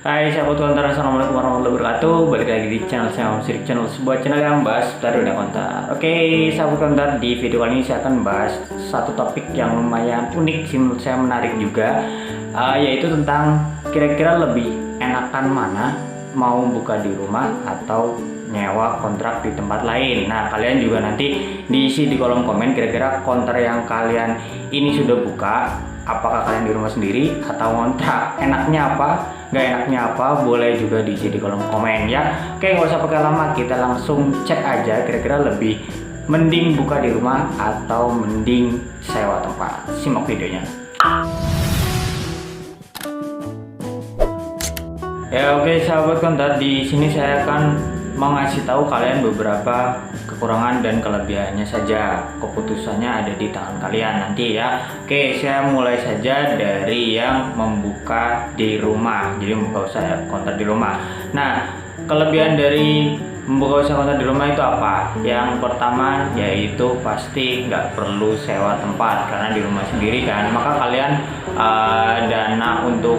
Hai sahabat konter, assalamualaikum warahmatullahi wabarakatuh. Balik lagi di channel saya, Om Sirik Channel, sebuah channel yang bahas seputar dunia konter. Oke sahabat konter, di video kali ini saya akan bahas satu topik yang lumayan unik sih, menurut saya menarik juga, yaitu tentang kira-kira lebih enakan mana, mau buka di rumah atau nyewa kontrak di tempat lain. Nah kalian juga nanti diisi di kolom komen kira-kira kontrak yang kalian ini sudah buka, apakah kalian di rumah sendiri atau kontrak, enaknya apa, nggak enaknya apa, boleh juga diisi di kolom komen ya. Oke, nggak usah pakai lama, kita langsung cek aja kira-kira lebih mending buka di rumah atau mending sewa tempat. Simak videonya. Ya oke sahabat kontak, di sini saya akan mengasih tahu kalian beberapa kekurangan dan kelebihannya saja. Keputusannya ada di tangan kalian nanti ya. Oke, saya mulai saja dari yang membuka di rumah. Jadi membuka usaha konter di rumah. Nah, kelebihan dari membuka usaha konter di rumah itu apa? Yang pertama yaitu pasti nggak perlu sewa tempat, karena di rumah sendiri kan. Maka kalian dana untuk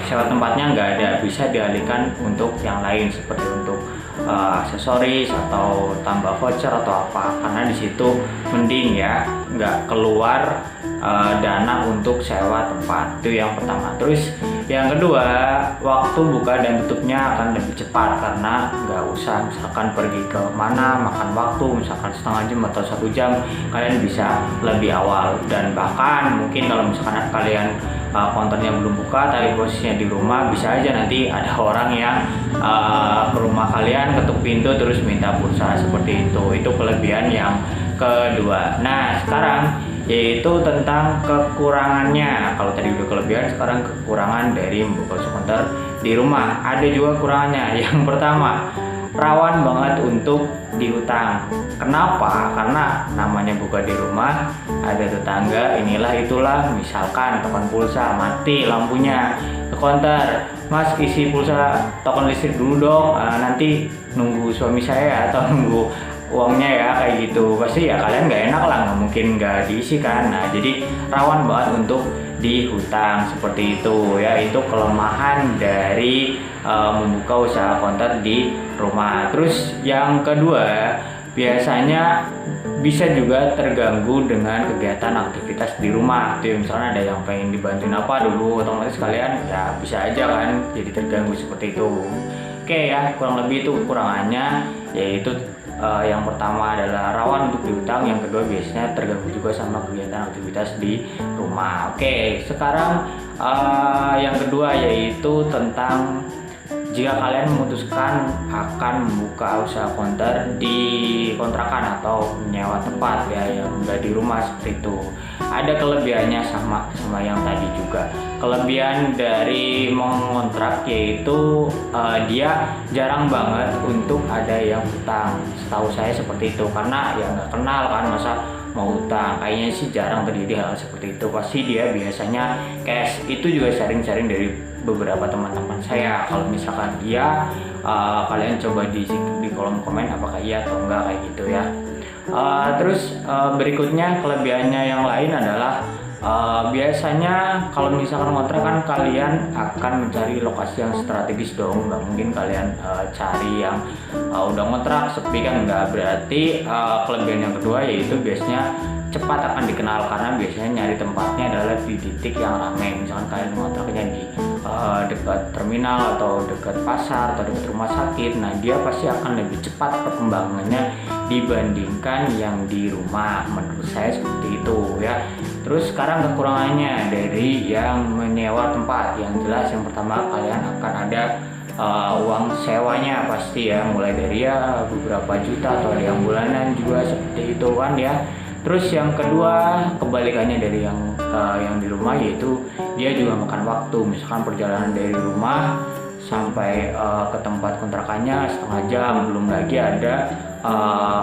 sewa tempatnya nggak ada, bisa dialihkan untuk yang lain seperti untuk aksesoris atau tambah voucher atau apa, karena di situ mending ya nggak keluar dana untuk sewa tempat. Itu yang pertama. Terus yang kedua, waktu buka dan tutupnya akan lebih cepat, karena nggak usah misalkan pergi ke mana makan waktu misalkan setengah jam atau 1 jam, kalian bisa lebih awal. Dan bahkan mungkin kalau misalkan kalian kontennya belum buka tapi posisinya di rumah, bisa aja nanti ada orang yang ke rumah kalian, ketuk pintu terus minta pulsa seperti itu. Itu kelebihan yang kedua. Nah sekarang yaitu tentang kekurangannya. Kalau tadi udah kelebihan, sekarang kekurangan dari membuka usaha konter di rumah. Ada juga kekurangannya. Yang pertama, rawan banget untuk dihutang. Kenapa? Karena namanya buka di rumah, ada tetangga inilah itulah, misalkan token pulsa mati lampunya, ke konter, Mas isi pulsa token listrik dulu dong, nanti nunggu suami saya atau nunggu uangnya ya, kayak gitu. Pasti ya kalian nggak enak lah, nggak mungkin nggak diisi kan. Nah jadi rawan banget untuk dihutang seperti itu ya. Itu kelemahan dari membuka usaha konter di rumah. Terus yang kedua, biasanya bisa juga terganggu dengan kegiatan aktivitas di rumah. Tuh misalnya ada yang pengen dibantuin apa dulu, otomatis kalian ya bisa aja kan jadi terganggu seperti itu. Oke ya, kurang lebih itu kekurangannya, yaitu yang pertama adalah rawan untuk dihutang, yang kedua biasanya terganggu juga sama kegiatan aktivitas di rumah. Oke, sekarang yang kedua yaitu tentang jika kalian memutuskan akan membuka usaha konter di kontrakan atau menyewa tempat ya, yang enggak di rumah seperti itu. Ada kelebihannya sama yang tadi juga. Kelebihan dari mengontrak yaitu dia jarang banget untuk ada yang hutang. Setahu saya seperti itu, karena ya nggak kenal kan, masa mau hutang, kayaknya sih jarang terjadi hal seperti itu. Pasti dia biasanya cash. Itu juga sharing-sharing dari beberapa teman-teman saya. Kalau misalkan iya, kalian coba di kolom komen apakah iya atau enggak, kayak gitu ya. Terus berikutnya kelebihannya yang lain adalah biasanya kalau misalkan ngontrak kan kalian akan mencari lokasi yang strategis dong. Nggak mungkin kalian cari yang udah ngontrak sepi kan, nggak. Berarti kelebihan yang kedua yaitu biasanya cepat akan dikenal, karena biasanya nyari tempatnya adalah di titik yang ramai. Misalkan kalian ngontraknya di dekat terminal atau dekat pasar atau dekat rumah sakit, nah dia pasti akan lebih cepat perkembangannya dibandingkan yang di rumah. Menurut saya seperti itu ya. Terus sekarang kekurangannya dari yang menyewa tempat, yang jelas yang pertama kalian akan ada uang sewanya pasti ya, mulai dari ya beberapa juta atau ada yang bulanan juga seperti itu kan ya. Terus yang kedua kebalikannya dari yang di rumah, yaitu dia juga makan waktu. Misalkan perjalanan dari rumah sampai ke tempat kontrakannya setengah jam, belum lagi ada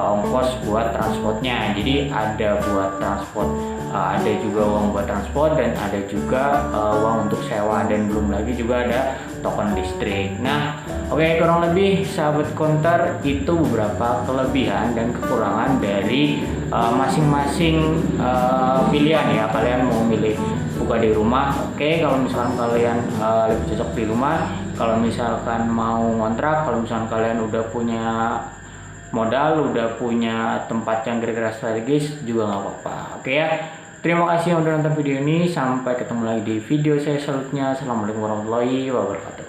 ongkos buat transportnya. Jadi ada buat transport, ada juga uang buat transport, dan ada juga uang untuk sewa, dan belum lagi juga ada token listrik. Nah oke, kurang lebih sahabat konter itu beberapa kelebihan dan kekurangan dari masing-masing pilihan ya. Kalian mau milih buka di rumah. Oke, kalau misalkan kalian lebih cocok di rumah, kalau misalkan mau ngontrak, kalau misalkan kalian udah punya modal, udah punya tempat yang kira-kira strategis juga nggak apa-apa. Oke ya. Terima kasih yang udah nonton video ini. Sampai ketemu lagi di video saya selanjutnya. Assalamualaikum warahmatullahi wabarakatuh.